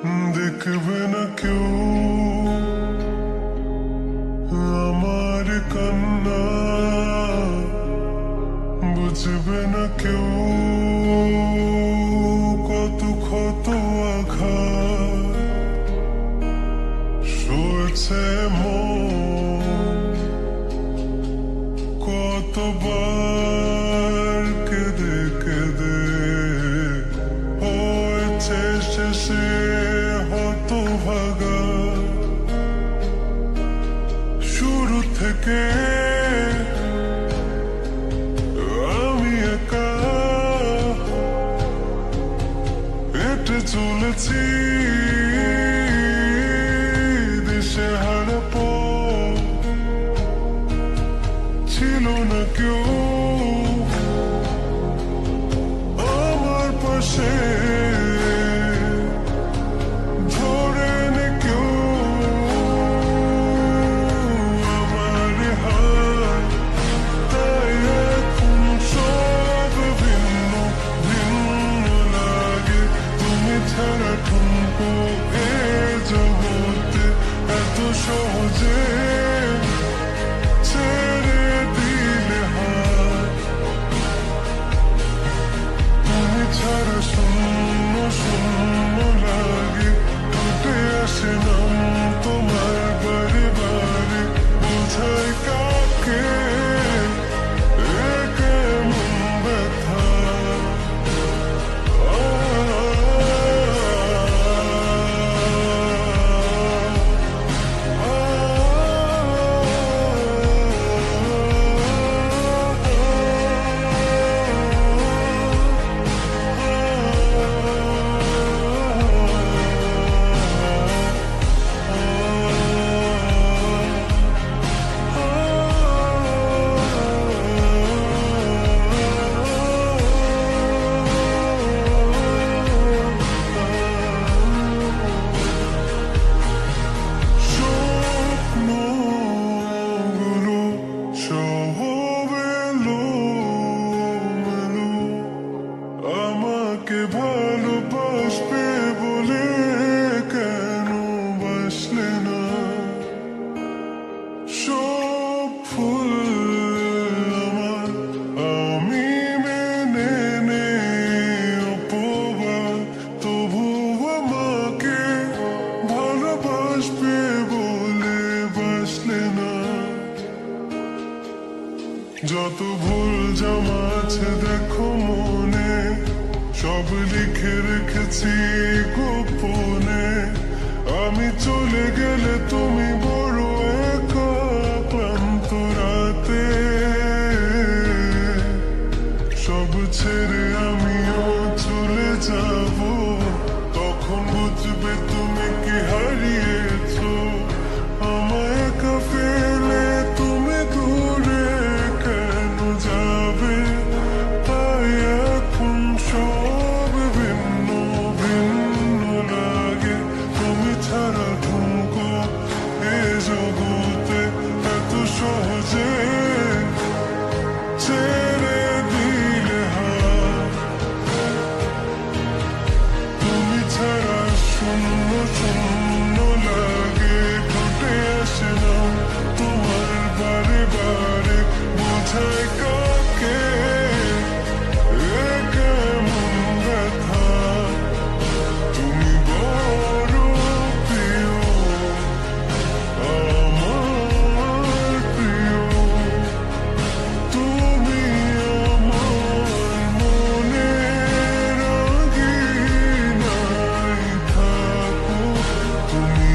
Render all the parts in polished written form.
দেখবে না কেউ আমার কান্না, বুঝবে না কেউ কত ক্ষত আঘাত সয়েছে মন, কতবার কেঁদে কেঁদে হয়েছে শেষে হতভাগা। শুরু থেকে আমি একা হেঁটে চলেছি দেশে হারা পথ, ছিল না কেউ আমার পাশে, ধরে নে কেউ আমার হাত। তাই এখন সব ভিন্ন ভিন্ন লাগে, তুমি ছাড়া ঠুনকো এ জগতে এত সহজে ছেড়ে দিলে হাত। তুমি ছাড়া শূন্য শূন্য লাগে, টুটে আসে নাম তোমার বারে বারে, বোঝায় কাকে এ কেমন ব্যথা। স্বপ্নগুলো সব এলোমেলো, আমাকে ভালোবাসবে বলে কেন বাসলে না। সব ফুল আমার আমি মেনে নেই অপবাদ, তবু আমাকে ভালোবাসবে বলে বাসলে না। যত ভুল জমা আছে দেখো মনে, সব লিখে রেখেছি গোপনে। আমি চলে গেলে তুমি বড় একা ক্লান্ত রাতে, সব ছেড়ে আমিও চলে যাব, তখন বুঝবে তুমি কি হারিয়েছো। আমায় একা ফেলে তুমি দূরে কেন যাবে, তাই এখন সব ভিন্ন ভিন্ন লাগে, তুমি ছাড়া ঠুনকো এ জগতে এত সহজে ছেড়ে দিলে হাত। তুমি ছাড়া শূন্য শূন্য লাগে, ঘটে আসে না তোমার বারে বারে, বোঝায় কাকে এ কেমন ব্যথা। তুমি বড় প্রিয়, আমার প্রিয়, তুমি আমার মনের আঙিনায় থাকো। তুমি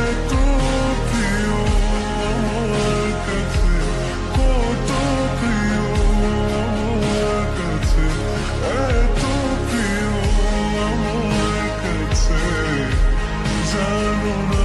এত প্রিয় আমার কাছে, কত প্রিয় আমার কাছে, এত প্রিয় আমার কাছে, জানো না।